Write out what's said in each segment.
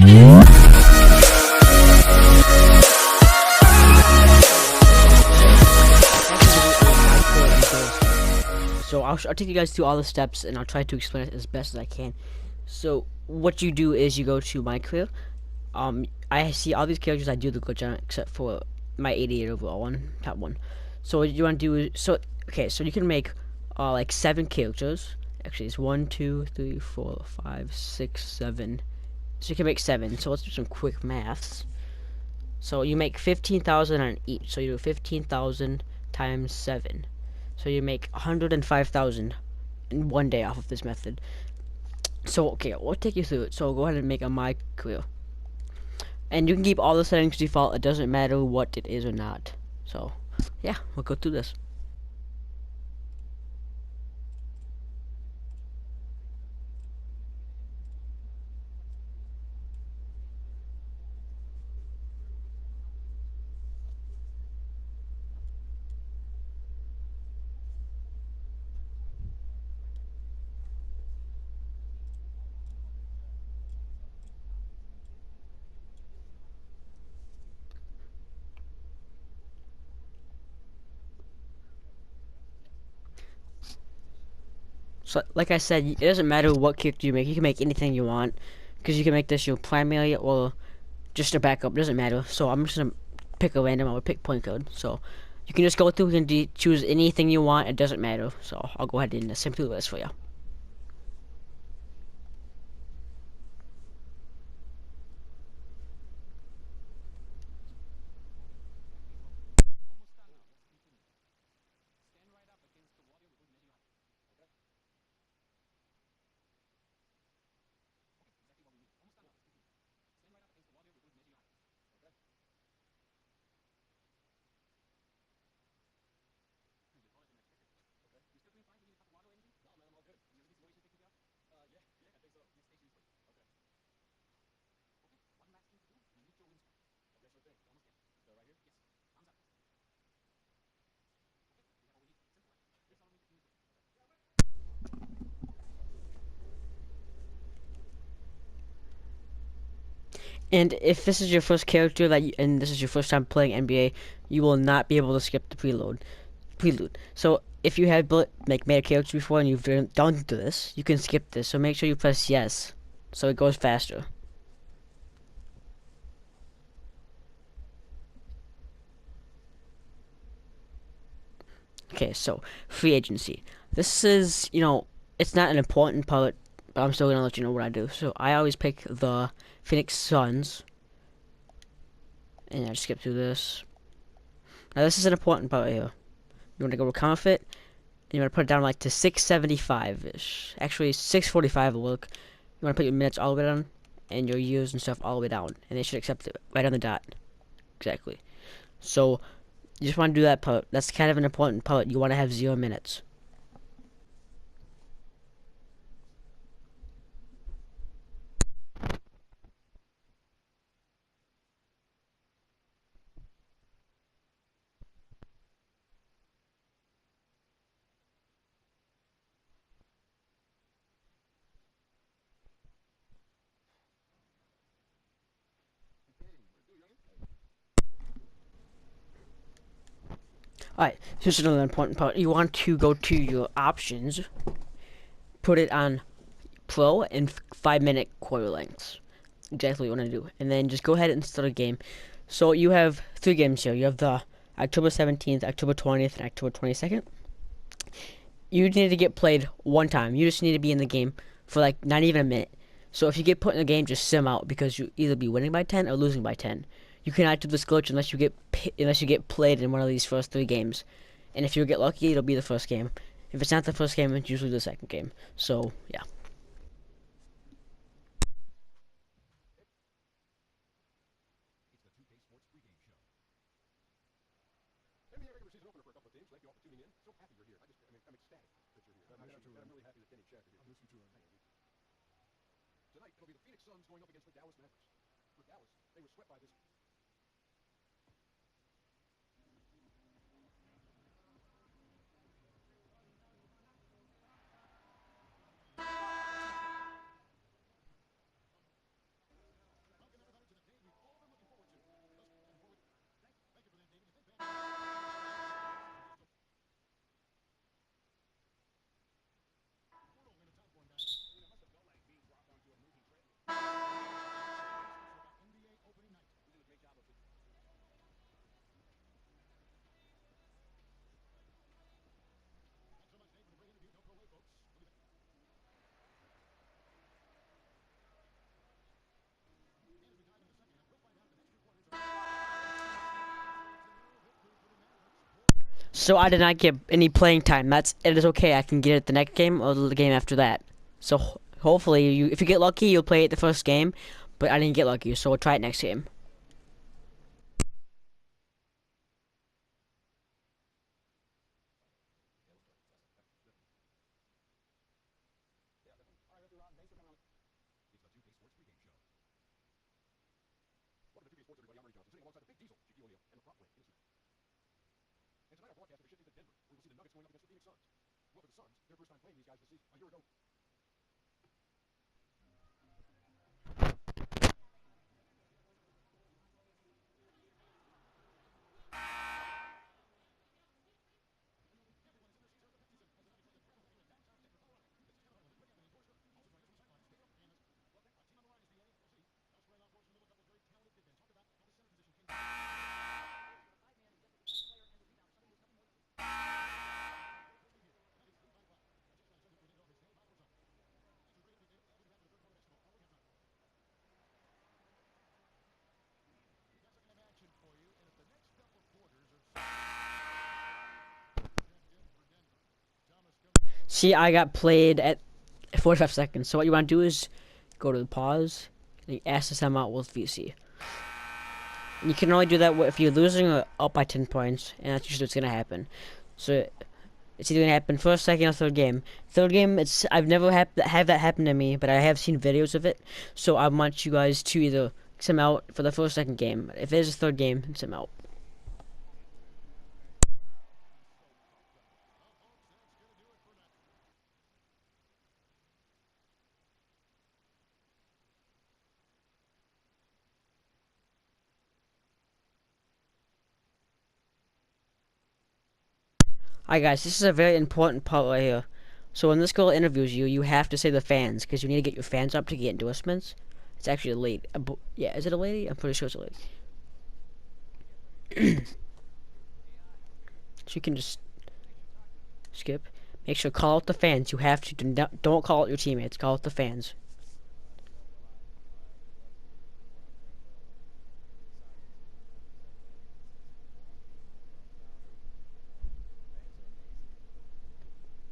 So I'll take you guys through all the steps, and I'll try to explain it as best as I can. So what you do is you go to my career. I see all these characters I do the glitch on, except for my 88 overall one, top one. So what you want to do is, okay, so you can make like 7 characters. Actually, it's 1, 2, 3, 4, 5, 6, 7. So you can make 7. So let's do some quick maths. So you make 15,000 on each. So you do 15,000 times 7. So you make 105,000 in one day off of this method. So okay, we'll take you through it. So go ahead and make a my career. And you can keep all the settings default. It doesn't matter what it is or not. So yeah, we'll go through this. So like I said, it doesn't matter what character you make. You can make anything you want, because you can make this your primary or just a backup. It doesn't matter. So I'm just gonna pick a random. I would pick point code. So you can just go through and choose anything you want. It doesn't matter. So I'll go ahead and simply list for you. And if this is your first character and this is your first time playing NBA, you will not be able to skip the prelude. So if you have made a character before and you've done this, you can skip this. So make sure you press yes, so it goes faster. Okay, so free agency. This is, it's not an important part, but I'm still gonna let you know what I do. So I always pick the Phoenix Suns, and I just skip through this. Now this is an important part here. You want to go to counterfeit, and you want to put it down like to 675-ish. Actually, 645 will work. You want to put your minutes all the way down, and your years and stuff all the way down, and they should accept it right on the dot. Exactly. So you just want to do that part. That's kind of an important part. You want to have 0 minutes. Alright, here's another important part. You want to go to your options, put it on Pro and 5-minute quarter lengths. Exactly what I want to do. And then just go ahead and start a game. So you have 3 games here. You have the October 17th, October 20th, and October 22nd. You need to get played one time. You just need to be in the game for like not even a minute. So if you get put in the game, just sim out, because you either be winning by 10 or losing by 10. You cannot do this glitch unless you get played in one of these first 3 games. And if you get lucky, it'll be the first game. If it's not the first game, it's usually the second game. So yeah. So I did not get any playing time. It is okay. I can get it the next game or the game after that. So hopefully, if you get lucky, you'll play it the first game. But I didn't get lucky, so we'll try it next game. See, I got played at 45 seconds. So what you want to do is go to the pause, and you ask the time out with VC. And you can only do that if you're losing or up by 10 points, and that's usually what's gonna happen. So it's either gonna happen first, second, or third game. Third game, I've never had that happen to me, but I have seen videos of it. So I want you guys to either sim out for the first, second game. If it is a third game, sim out. Alright guys, this is a very important part right here. So when this girl interviews you, you have to say the fans, because you need to get your fans up to get endorsements. It's actually a lady. Yeah, is it a lady? I'm pretty sure it's a lady. So you can just skip. Make sure call out the fans. You have to. Don't call out your teammates. Call out the fans.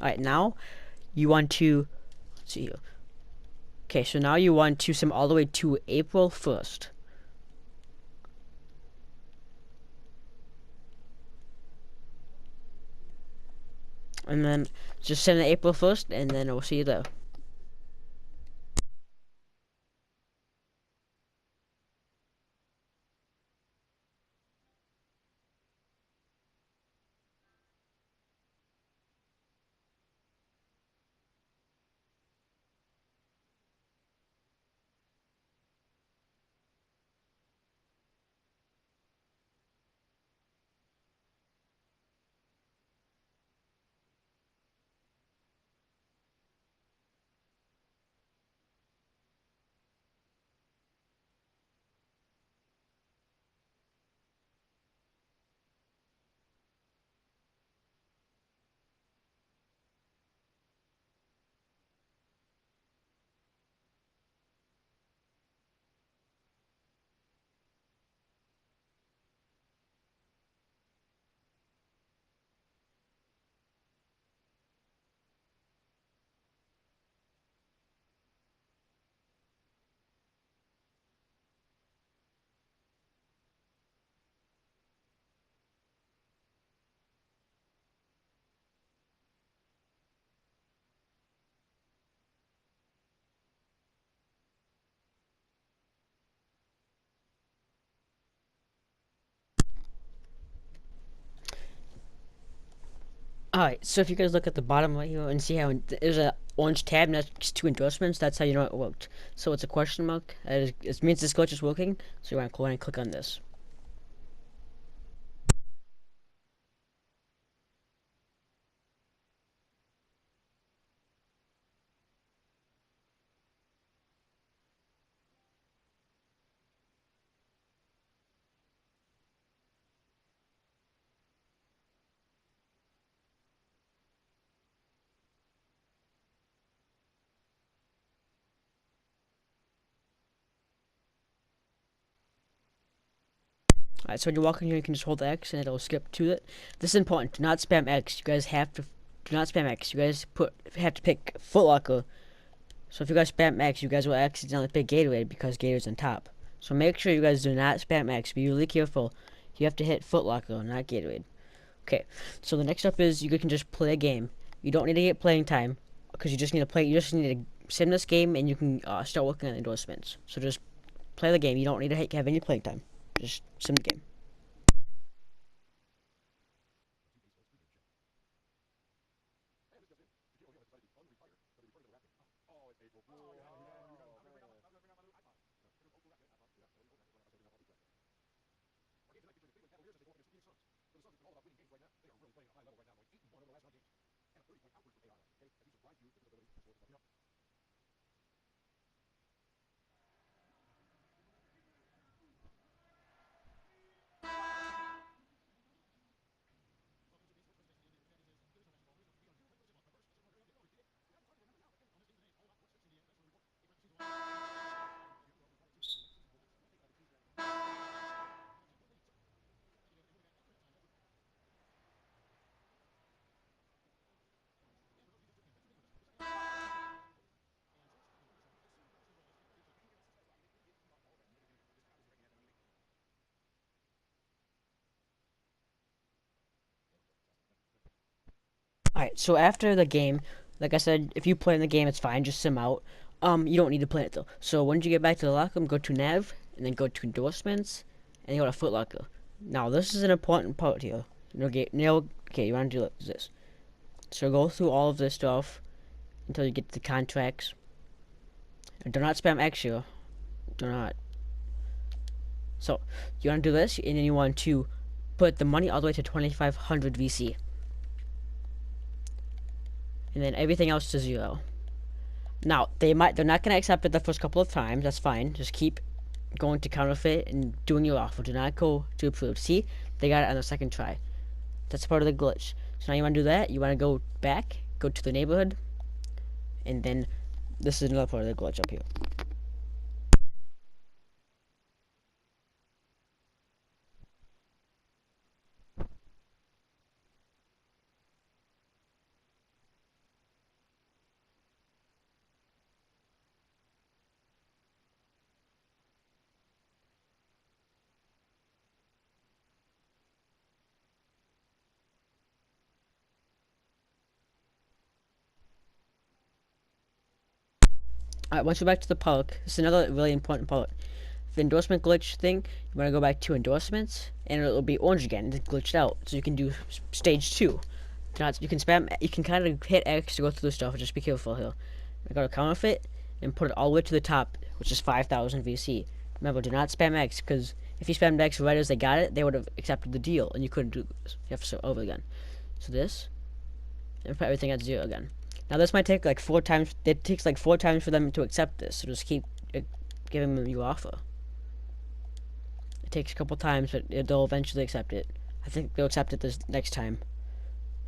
Alright, now you want to, let's see here. Okay, so now you want to sim all the way to April 1st. And then just send it April 1st, and then we'll see you there. Alright, so if you guys look at the bottom right here and see how there's a orange tab next to endorsements, that's how you know it worked. So it's a question mark. It means this glitch is working. So you want to go ahead and click on this. Alright, so when you walk in here, you can just hold the X and it'll skip to it. This is important. Do not spam X. You guys have to. Do not spam X. You guys have to pick Foot Locker. So if you guys spam X, you guys will accidentally pick Gatorade because Gatorade's on top. So make sure you guys do not spam X. Be really careful. You have to hit Foot Locker, not Gatorade. Okay, so the next step is you can just play a game. You don't need to get playing time because you just need to play. You just need to sim this game and you can start working on endorsements. So just play the game. You don't need to have any playing time. Just sim the game. Alright, so after the game, like I said, if you play in the game, it's fine. Just sim out. You don't need to play it though. So once you get back to the locker room, go to Nav, and then go to endorsements, and you go to Foot Locker. Now this is an important part here. Okay, okay, you want to do this. So go through all of this stuff until you get to the contracts. And do not spam X here. Do not. So you want to do this, and then you want to put the money all the way to 2,500 VC. And then everything else to 0. Now they're not gonna accept it the first couple of times. That's fine. Just keep going to counterfeit and doing your offer. Do not go to approved. See, they got it on the second try. That's part of the glitch. So now you want to do that. You want to go back, go to the neighborhood, and then this is another part of the glitch up here. Alright, once you're back to the park, this is another really important part. The endorsement glitch thing, you want to go back to endorsements, and it'll be orange again. It's glitched out, so you can do stage 2. You can spam. You can kind of hit X to go through the stuff. Just be careful here. I got to counterfeit and put it all the way to the top, which is 5,000 VC. Remember, do not spam X because if you spammed X right as they got it, they would have accepted the deal, and you couldn't do this. You have to start over again. So this, and put everything at 0 again. Now this might take like 4 times. It takes like 4 times for them to accept this. So just keep giving them your offer. It takes a couple times, but they'll eventually accept it. I think they'll accept it this next time.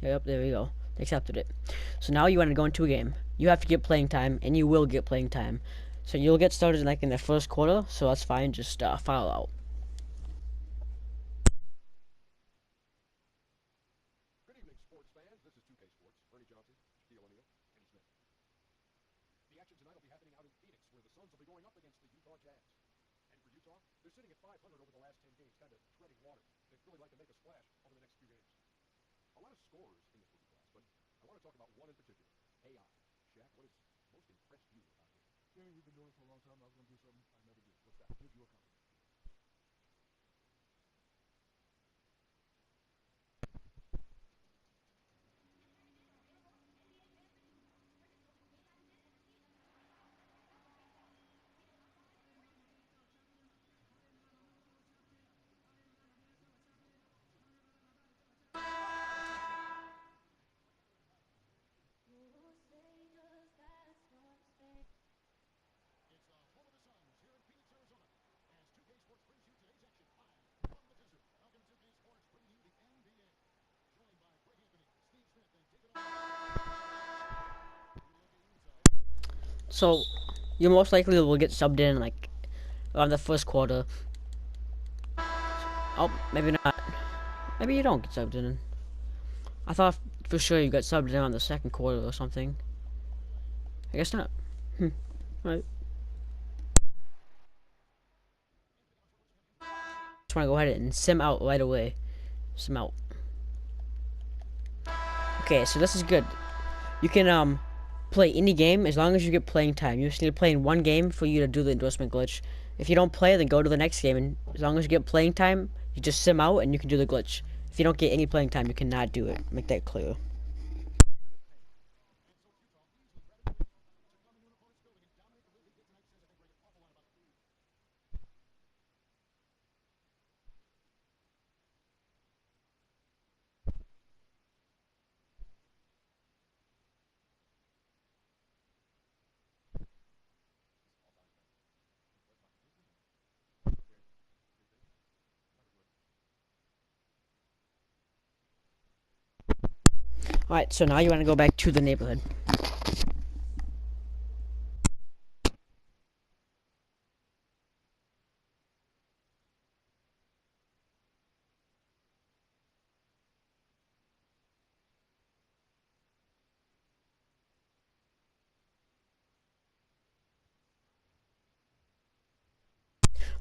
Yep, there we go. They accepted it. So now you want to go into a game. You have to get playing time, and you will get playing time. So you'll get started like in the first quarter, so that's fine. Just file out. Good evening, sports fans. This is 2K Sports. Bernie Johnson, Shaquille O'Neal, Kenny Smith. The action tonight will be happening out in Phoenix, where the Suns will be going up against the Utah Jazz. And for Utah, they're sitting at 500 over the last 10 games, kind of treading water. They'd really like to make a splash over the next few games. A lot of scorers in this rookie class, but I want to talk about one in particular, AI. Shaq, what has most impressed you about him? Danny, we've been doing it for a long time. I was going to do something I never did. What's that? Give you a compliment. It's the home of the Suns here in Phoenix, Arizona, as 2K Sports brings you today's action live from the desert. Welcome to 2K Sports bringing you the NBA. Joined by Greg Anthony, Steve Smith, and taking on... So you most likely will get subbed in like around the first quarter. Oh, maybe not. Maybe you don't get subbed in. I thought for sure you got subbed in on the second quarter or something. I guess not. Right. Just want to go ahead and sim out right away. Sim out. Okay, so this is good. You can play any game as long as you get playing time. You just need to play in one game for you to do the endorsement glitch. If you don't play, then go to the next game, and as long as you get playing time, you just sim out and you can do the glitch. If you don't get any playing time, you cannot do it. Make that clear. Alright, so now you want to go back to the neighborhood.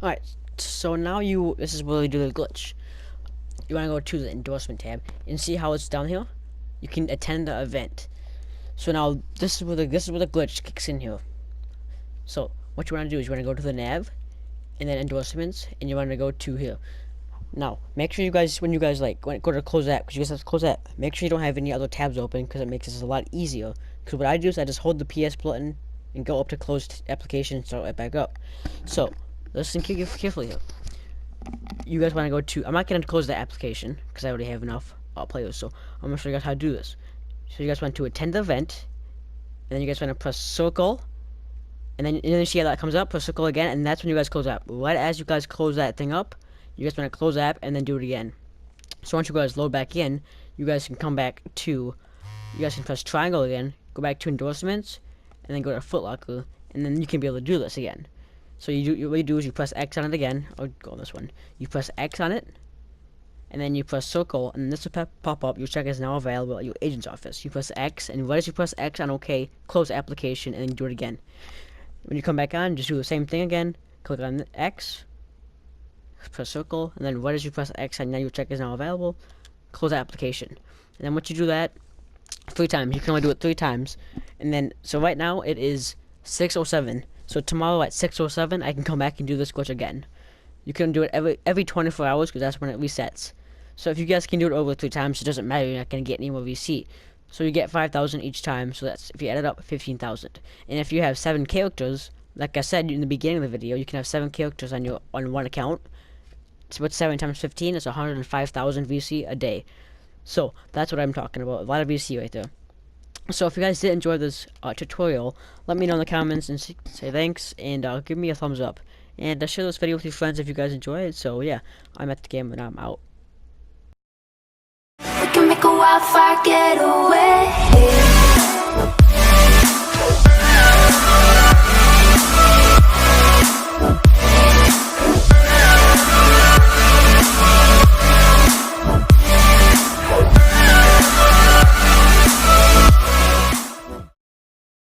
Alright, so now this is where you do the glitch. You want to go to the endorsement tab and see how it's down here. You can attend the event. So now this is where the glitch kicks in here. So what you want to do is you want to go to the nav, and then endorsements, and you want to go to here. Now make sure you guys, when you guys go to close app, because you guys have to close app, make sure you don't have any other tabs open, because it makes this a lot easier. Because what I do is I just hold the PS button and go up to closed application and start it back up. So listen carefully here. You guys want to go to, I'm not going to close the application because I already have enough players, so I'm going to show you guys how to do this. So you guys want to attend the event, and then you guys want to press circle, and then you see how that comes up, press circle again, and that's when you guys close app. Right as you guys close that thing up, you guys want to close app and then do it again. So once you guys load back in, you guys can come back to, you guys can press triangle again, go back to endorsements, and then go to Foot Locker, and then you can be able to do this again. So what you do is you press X on it again, or go on this one. You press X on it, and then you press circle, and this will pop up. Your check is now available at your agent's office. You press X, and right as you press X on OK, close application, and then do it again. When you come back on, just do the same thing again. Click on the X, press circle, and then right as you press X, and now your check is now available, close application. And then once you do that 3 times, you can only do it 3 times. And then, so right now it is 6:07. So tomorrow at 6:07, I can come back and do this glitch again. You can do it every 24 hours because that's when it resets. So if you guys can do it over 3 times, it doesn't matter. You're not going to get any more receipt. So you get 5,000 each time. So that's, if you add it up, 15,000. And if you have 7 characters, like I said in the beginning of the video, you can have 7 characters on one account. So what's 7 times 15? It's 105,000 VC a day. So that's what I'm talking about. A lot of VC right there. So if you guys did enjoy this tutorial, let me know in the comments and say thanks, and give me a thumbs up. And share this video with your friends if you guys enjoy it. So yeah, I'm at the game and I'm out. We can make a wildfire get away.